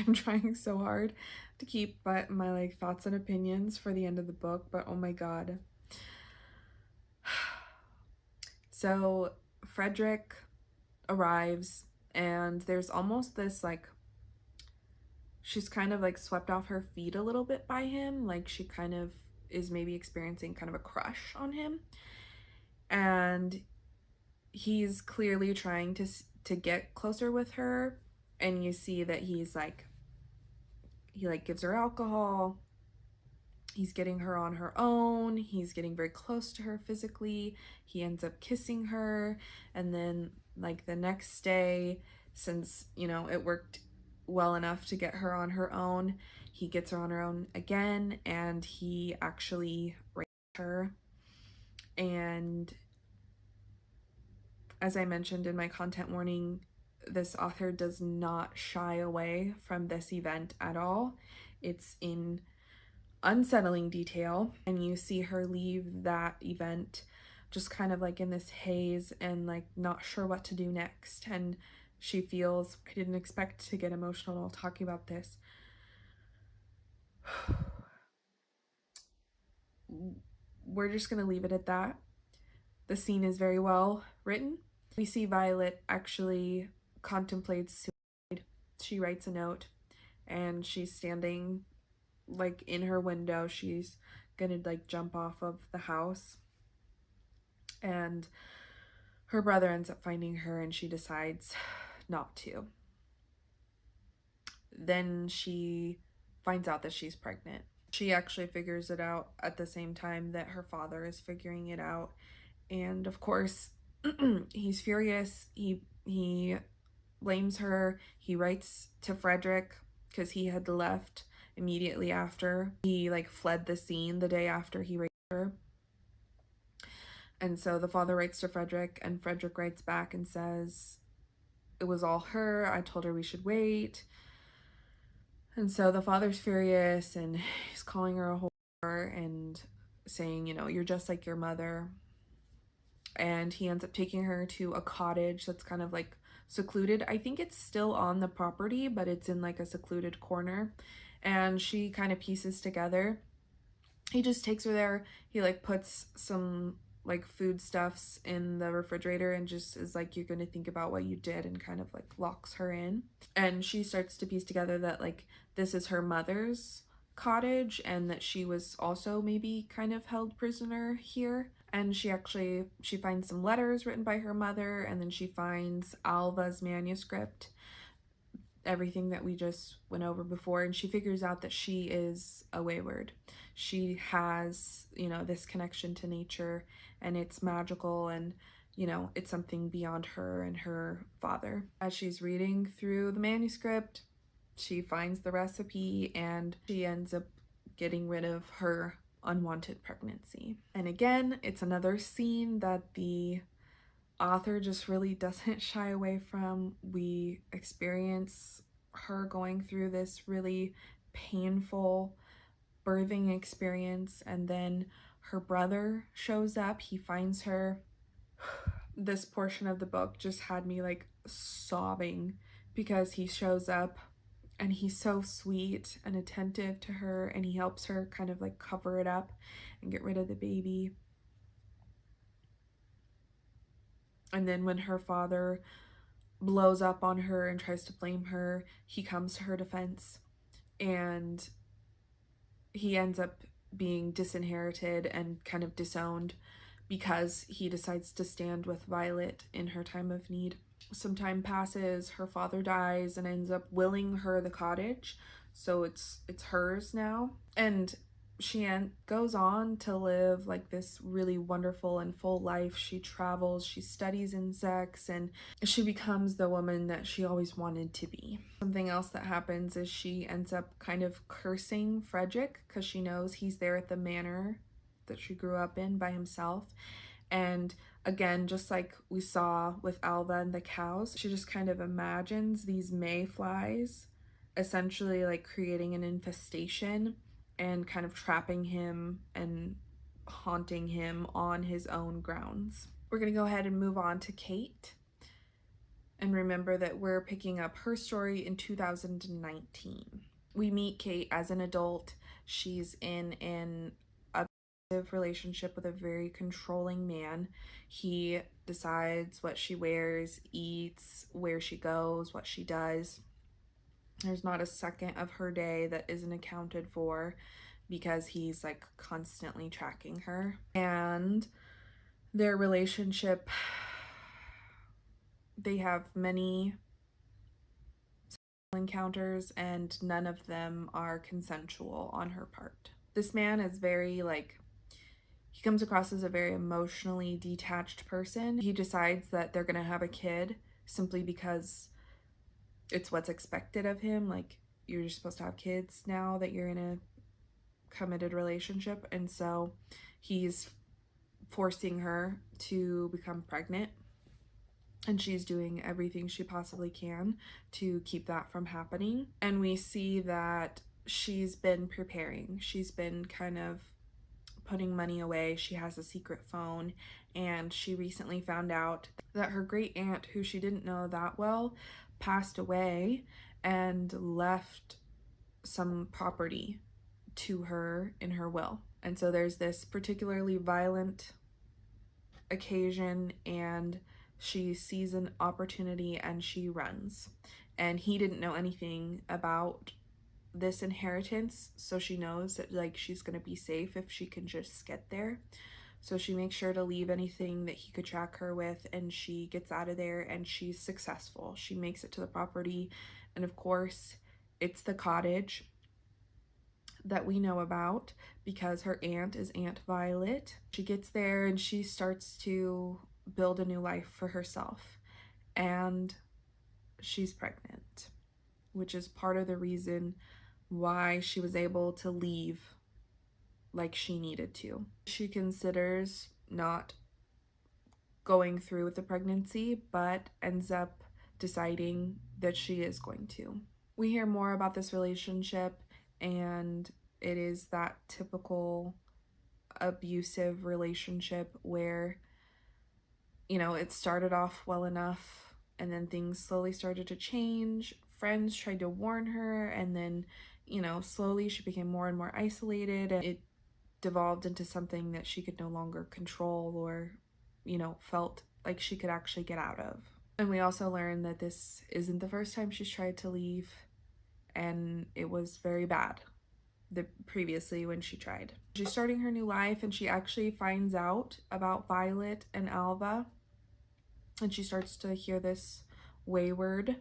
I'm trying so hard to keep my like thoughts and opinions for the end of the book, but oh my god. So Frederick arrives, and there's almost this like, she's kind of like swept off her feet a little bit by him, like she kind of is maybe experiencing kind of a crush on him, and he's clearly trying to get closer with her, and you see that he's like, he like gives her alcohol, he's getting her on her own, he's getting very close to her physically, he ends up kissing her, and then like the next day, since you know it worked well enough to get her on her own, he gets her on her own again, and he actually raped her. And as I mentioned in my content warning, this author does not shy away from this event at all. It's in unsettling detail, and you see her leave that event just kind of like in this haze and like not sure what to do next. And she feels, I didn't expect to get emotional while talking about this. We're just gonna leave it at that. The scene is very well written. We see Violet actually contemplates suicide. She writes a note, and she's standing like in her window. She's gonna like jump off of the house, and her brother ends up finding her, and she decides not to. Then she finds out that she's pregnant. She actually figures it out at the same time that her father is figuring it out, and of course he's furious. He blames her. He writes to Frederick because he had left immediately after. He like fled the scene the day after he raped her. And so the father writes to Frederick, and Frederick writes back and says, it was all her. I told her we should wait. And so the father's furious, and he's calling her a whore and saying, you know, you're just like your mother. And he ends up taking her to a cottage that's kind of like secluded. I think it's still on the property, but it's in like a secluded corner. And she kind of pieces together. He just takes her there. He like puts some like foodstuffs in the refrigerator and just is like, you're going to think about what you did, and kind of like locks her in. And she starts to piece together that like this is her mother's cottage, and that she was also maybe kind of held prisoner here. And she finds some letters written by her mother, and then she finds Alva's manuscript, everything that we just went over before, and she figures out that she is a Weyward. She has, you know, this connection to nature, and it's magical, and you know, it's something beyond her and her father. As she's reading through the manuscript, she finds the recipe, and she ends up getting rid of her unwanted pregnancy. And again, it's another scene that the author just really doesn't shy away from. We experience her going through this really painful birthing experience, and then her brother shows up. He finds her. This portion of the book just had me like sobbing, because he shows up and he's so sweet and attentive to her, and he helps her kind of like cover it up and get rid of the baby. And then when her father blows up on her and tries to blame her, he comes to her defense, and he ends up being disinherited and kind of disowned because he decides to stand with Violet in her time of need. Some time passes, her father dies, and ends up willing her the cottage, so it's hers now. And she goes on to live like this really wonderful and full life. She travels, she studies insects, and she becomes the woman that she always wanted to be. Something else that happens is she ends up kind of cursing Frederick, because she knows he's there at the manor that she grew up in by himself. And again, just like we saw with Alva and the cows, she just kind of imagines these mayflies essentially like creating an infestation and kind of trapping him and haunting him on his own grounds. We're gonna go ahead and move on to Kate. And remember that we're picking up her story in 2019. We meet Kate as an adult. She's in an abusive relationship with a very controlling man. He decides what she wears, eats, where she goes, what she does. There's not a second of her day that isn't accounted for because he's like constantly tracking her. And their relationship, they have many encounters and none of them are consensual on her part. This man is very he comes across as a very emotionally detached person. He decides that they're gonna have a kid simply because it's what's expected of him. Like, you're just supposed to have kids now that you're in a committed relationship. And so he's forcing her to become pregnant. And she's doing everything she possibly can to keep that from happening. And we see that she's been preparing. She's been kind of putting money away. She has a secret phone, and she recently found out that her great aunt, who she didn't know that well, passed away and left some property to her in her will. And so there's this particularly violent occasion, and she sees an opportunity and she runs. And he didn't know anything about this inheritance, so she knows that like she's gonna be safe if she can just get there. So she makes sure to leave anything that he could track her with, and she gets out of there and she's successful. She makes it to the property, and of course it's the cottage that we know about because her aunt is Aunt Violet. She gets there and she starts to build a new life for herself, and she's pregnant, which is part of the reason why she was able to leave like she needed to. She considers not going through with the pregnancy, but ends up deciding that she is going to. We hear more about this relationship, and it is that typical abusive relationship where, it started off well enough and then things slowly started to change. Friends tried to warn her, and then, slowly she became more and more isolated, and it devolved into something that she could no longer control or, felt like she could actually get out of. And we also learned that this isn't the first time she's tried to leave, and it was very bad previously when she tried. She's starting her new life, and she actually finds out about Violet and Alva, and she starts to hear this Weyward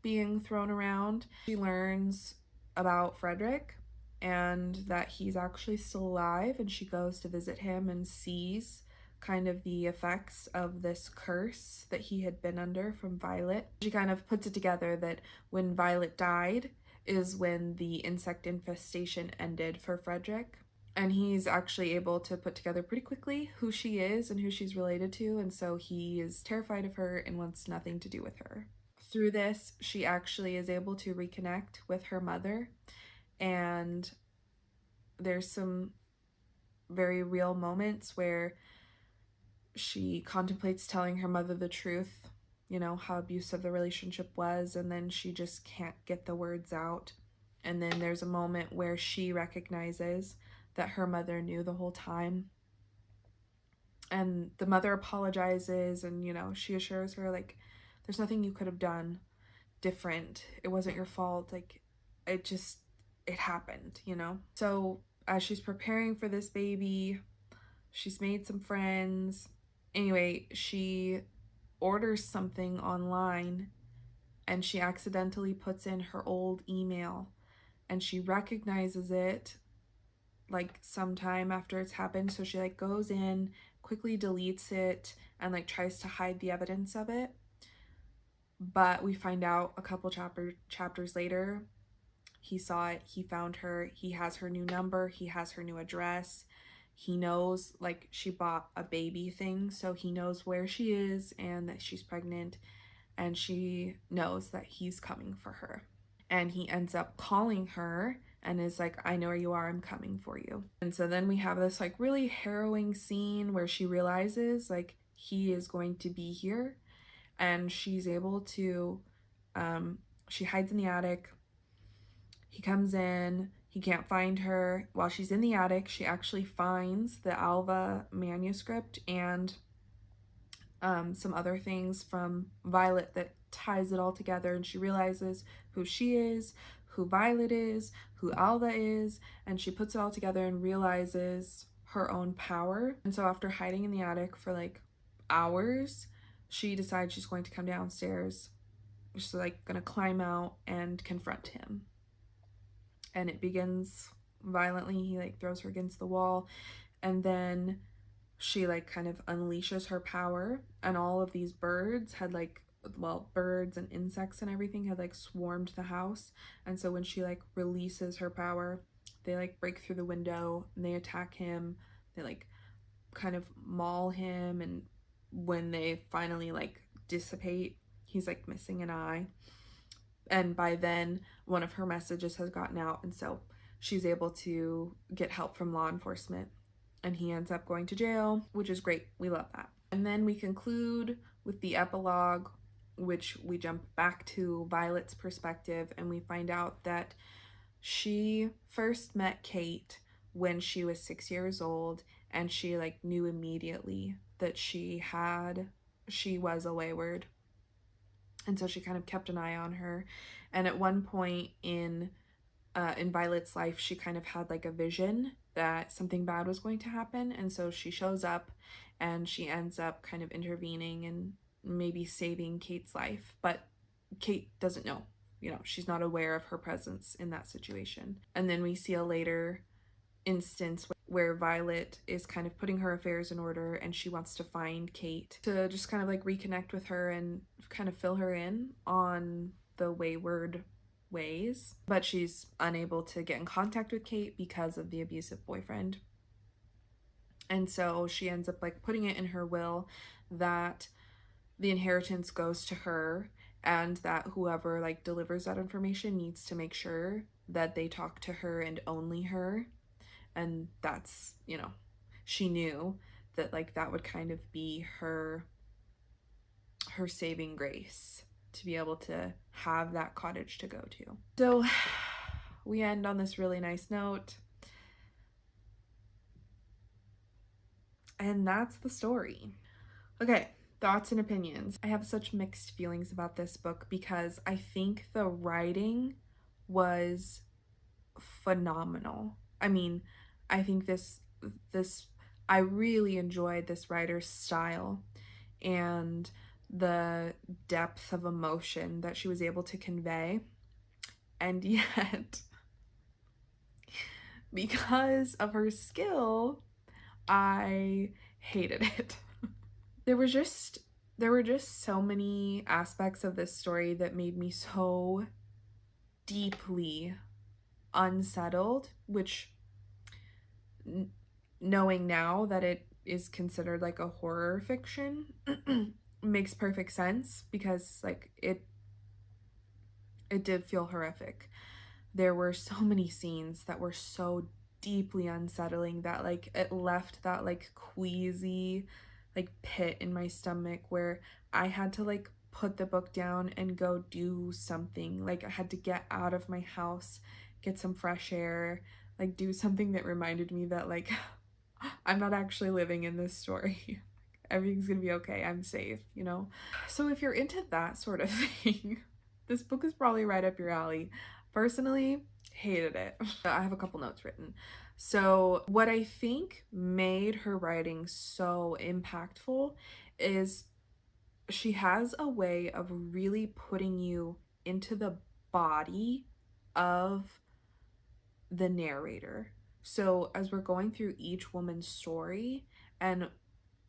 being thrown around. She learns about Frederick and that he's actually still alive, and she goes to visit him and sees kind of the effects of this curse that he had been under from Violet. She kind of puts it together that when Violet died is when the insect infestation ended for Frederick. And he's actually able to put together pretty quickly who she is and who she's related to, and so he is terrified of her and wants nothing to do with her. Through this, she actually is able to reconnect with her mother, and there's some very real moments where she contemplates telling her mother the truth, how abusive the relationship was, and then she just can't get the words out. And then there's a moment where she recognizes that her mother knew the whole time, and the mother apologizes, and she assures her like there's nothing you could have done different, it wasn't your fault, like it happened. So as she's preparing for this baby, she's made some friends. Anyway, she orders something online and she accidentally puts in her old email, and she recognizes it like sometime after it's happened, so she like goes in, quickly deletes it, and like tries to hide the evidence of it. But we find out a couple chapters later, he saw it, he found her, he has her new number, he has her new address, he knows like she bought a baby thing, so he knows where she is and that she's pregnant, and she knows that he's coming for her. And he ends up calling her and is like, I know where you are, I'm coming for you. And so then we have this like really harrowing scene where she realizes like he is going to be here, and she's able to, she hides in the attic. He comes in, he can't find her. While she's in the attic, she actually finds the Alva manuscript and some other things from Violet that ties it all together, and she realizes who she is, who Violet is, who Alva is, and she puts it all together and realizes her own power. And so after hiding in the attic for like hours, she decides she's going to come downstairs. She's like gonna climb out and confront him. And it begins violently. He like throws her against the wall, and then she like kind of unleashes her power, and all of these birds had like, well, birds and insects and everything had like swarmed the house. And so when she like releases her power, they like break through the window and they attack him. They like kind of maul him, and when they finally like dissipate, he's like missing an eye. And by then one of her messages has gotten out, and so she's able to get help from law enforcement, and he ends up going to jail, which is great. We love that. And then we conclude with the epilogue, which we jump back to Violet's perspective, and we find out that she first met Kate when she was 6 years old, and she like knew immediately that she was a Weyward. And so she kind of kept an eye on her. And at one point in Violet's life, she kind of had like a vision that something bad was going to happen. And so she shows up and she ends up kind of intervening and maybe saving Kate's life. But Kate doesn't know, she's not aware of her presence in that situation. And then we see a later instance where Violet is kind of putting her affairs in order, and she wants to find Kate to just kind of like reconnect with her and kind of fill her in on the Weyward ways. But she's unable to get in contact with Kate because of the abusive boyfriend. And so she ends up like putting it in her will that the inheritance goes to her, and that whoever like delivers that information needs to make sure that they talk to her and only her. And that's, she knew that like that would kind of be her saving grace, to be able to have that cottage to go to. So we end on this really nice note, and that's the story. Okay, thoughts and opinions. I have such mixed feelings about this book because I think the writing was phenomenal. I mean, I think I really enjoyed this writer's style and the depth of emotion that she was able to convey. And yet, because of her skill, I hated it. There were just so many aspects of this story that made me so deeply unsettled, which, knowing now that it is considered like a horror fiction, makes perfect sense, because like it did feel horrific. There were so many scenes that were so deeply unsettling that like it left that like queasy like pit in my stomach where I had to like put the book down and go do something. Like I had to get out of my house, get some fresh air, like do something that reminded me that like I'm not actually living in this story. Everything's gonna be okay. I'm safe, So if you're into that sort of thing, this book is probably right up your alley. Personally, hated it. I have a couple notes written. So what I think made her writing so impactful is she has a way of really putting you into the body of the narrator. So as we're going through each woman's story and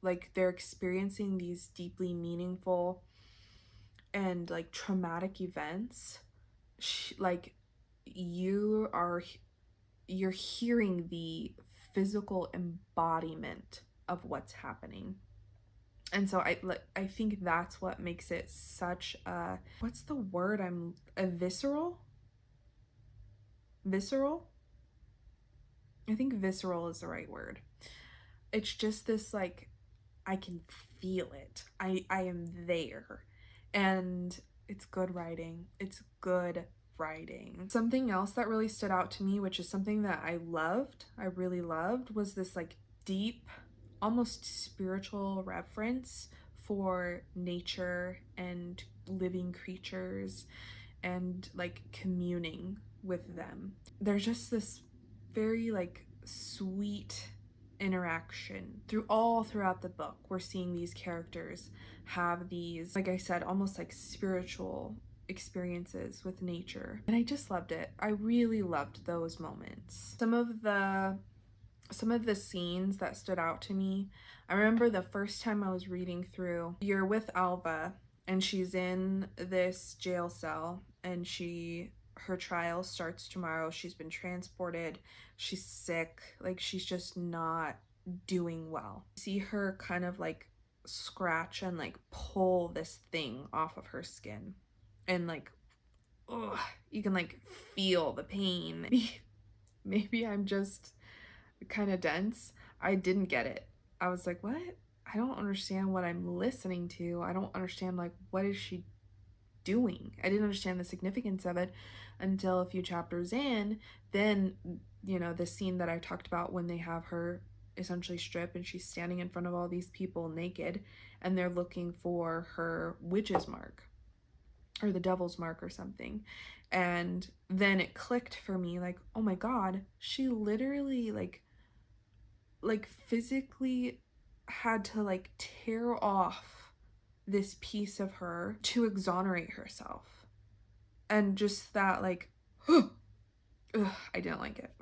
like they're experiencing these deeply meaningful and like traumatic events, like you're hearing the physical embodiment of what's happening. And so I think that's what makes it such a, what's the word, a visceral I think visceral is the right word. It's just this like, I can feel it. I am there. And it's good writing. It's good writing. Something else that really stood out to me, which is something that I really loved, was this like deep, almost spiritual reverence for nature and living creatures and like communing with them. There's just this very like sweet interaction throughout the book. We're seeing these characters have these, like I said, almost like spiritual experiences with nature, and I just loved it. I really loved those moments. Some of the scenes that stood out to me, I remember the first time I was reading through, you're with Alva and she's in this jail cell, and her trial starts tomorrow. She's been transported. She's sick. Like, she's just not doing well. See her kind of like scratch and like pull this thing off of her skin, and like, ugh, you can like feel the pain. Maybe I'm just kind of dense. I didn't get it. I was like, what? I don't understand what I'm listening to. I don't understand, like, what is she doing? I didn't understand the significance of it until a few chapters in. Then, you know, the scene that I talked about when they have her essentially stripped and she's standing in front of all these people naked, and they're looking for her witch's mark or the devil's mark or something. And then it clicked for me, like, oh my god, she literally like physically had to like tear off this piece of her to exonerate herself. And just that, like, ugh, I didn't like it.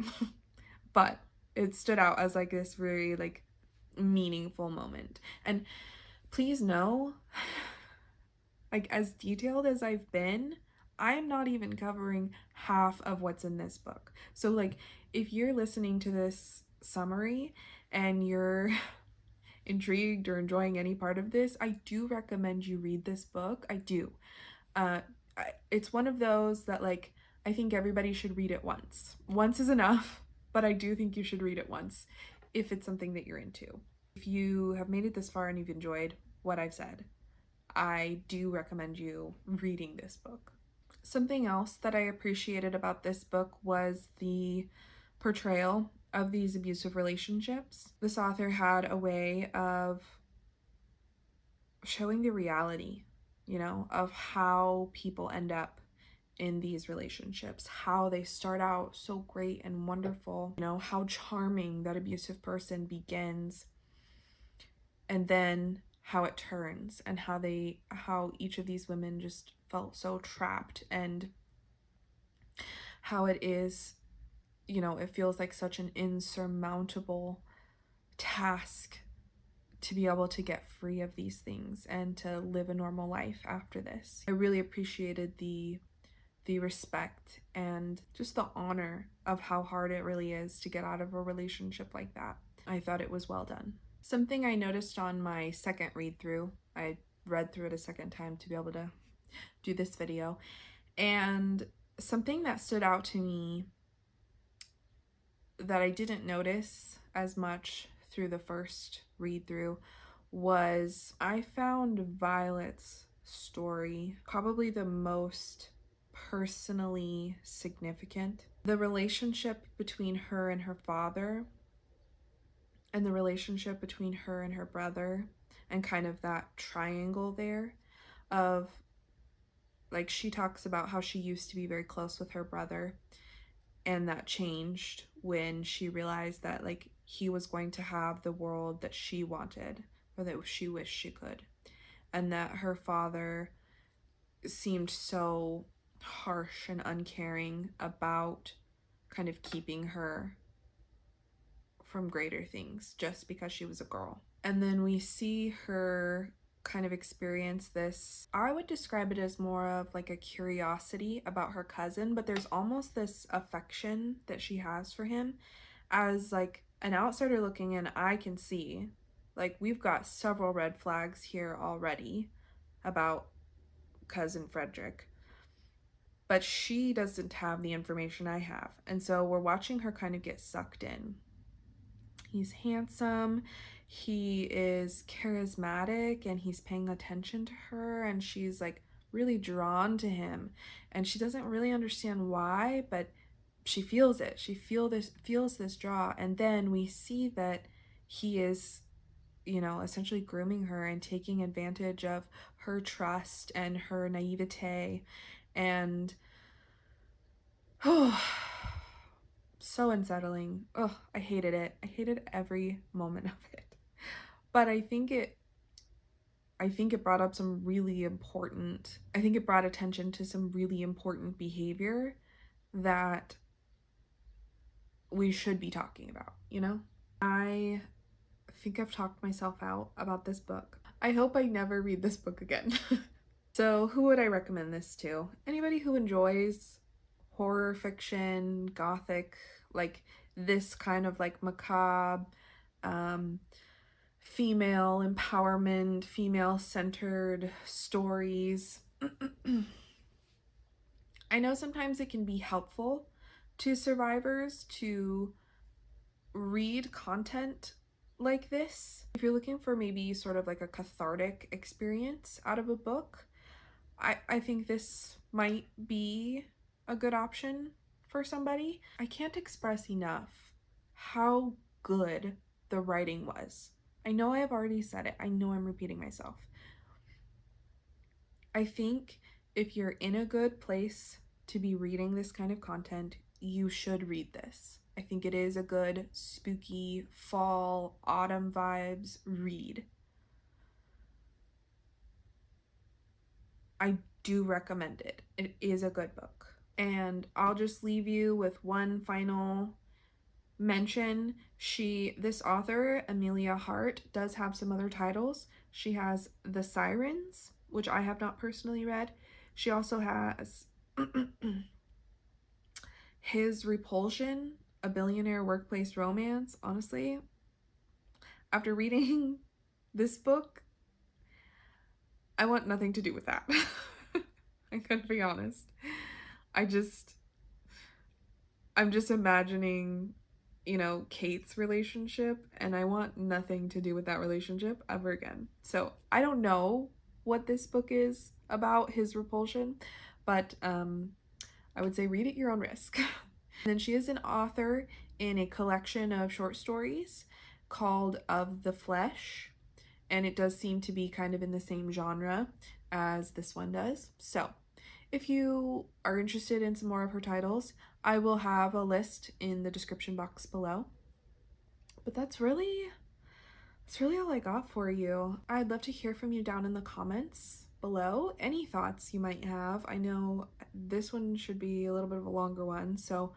But it stood out as like this very like meaningful moment. And please know, like, as detailed as I've been, I'm not even covering half of what's in this book. So like, if you're listening to this summary and you're intrigued or enjoying any part of this, I do recommend you read this book. I do. It's one of those that, like, I think everybody should read it once. Once is enough, but I do think you should read it once if it's something that you're into. If you have made it this far and you've enjoyed what I've said, I do recommend you reading this book. Something else that I appreciated about this book was the portrayal of these abusive relationships. This author had a way of showing the reality, you know, of how people end up in these relationships, how they start out so great and wonderful, you know, how charming that abusive person begins, and then how it turns, and how each of these women just felt so trapped, and how it is, you know, it feels like such an insurmountable task to be able to get free of these things and to live a normal life after this. I really appreciated the respect and just the honor of how hard it really is to get out of a relationship like that. I thought it was well done. Something I noticed on my second read through, I read through it a second time to be able to do this video, and something that stood out to me that I didn't notice as much through the first read through was, I found Violet's story probably the most personally significant. The relationship between her and her father, and the relationship between her and her brother, and kind of that triangle there of, like, she talks about how she used to be very close with her brother, and that changed when she realized that, like, he was going to have the world that she wanted, or that she wished she could, and that her father seemed so harsh and uncaring about kind of keeping her from greater things just because she was a girl. And then we see her kind of experience this, I would describe it as more of like a curiosity about her cousin, but there's almost this affection that she has for him. As like an outsider looking in, I can see, like, we've got several red flags here already about cousin Frederick, but she doesn't have the information I have, and so we're watching her kind of get sucked in. He's handsome, he is charismatic, and he's paying attention to her, and she's like really drawn to him, and she doesn't really understand why, but she feels it. She feels this draw, and then we see that he is, you know, essentially grooming her and taking advantage of her trust and her naivete, and oh, so unsettling. Oh, I hated it. I hated every moment of it. But I think it brought up some really important, I think it brought attention to some really important behavior that we should be talking about, you know? I think I've talked myself out about this book. I hope I never read this book again. So, who would I recommend this to? Anybody who enjoys horror fiction, gothic, like this kind of like macabre, um, female empowerment, female centered stories. I know sometimes it can be helpful to survivors to read content like this. If you're looking for maybe sort of like a cathartic experience out of a book, I think this might be a good option for somebody. I can't express enough how good the writing was. I know I have already said it. I know I'm repeating myself. I think if you're in a good place to be reading this kind of content, you should read this. I think it is a good spooky fall, autumn vibes read. I do recommend it. It is a good book. And I'll just leave you with one final mention. This author, Emilia Hart, does have some other titles. She has The Sirens, which I have not personally read. She also has His Repulsion, a billionaire workplace romance. Honestly, after reading this book, I want nothing to do with that. I gotta be honest. I'm just imagining, you know, Kate's relationship, and I want nothing to do with that relationship ever again. So I don't know what this book is about, His Repulsion, but I would say read at your own risk. And then she is an author in a collection of short stories called Of the Flesh, and it does seem to be kind of in the same genre as this one does. So if you are interested in some more of her titles, I will have a list in the description box below. But that's really all I got for you. I'd love to hear from you down in the comments below. Any thoughts you might have. I know this one should be a little bit of a longer one, so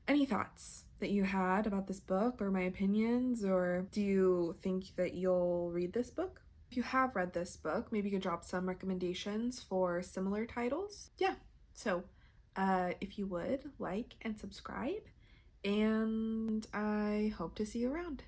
any thoughts that you had about this book or my opinions, or do you think that you'll read this book? If you have read this book, maybe you could drop some recommendations for similar titles. Yeah, so if you would like and subscribe, and I hope to see you around.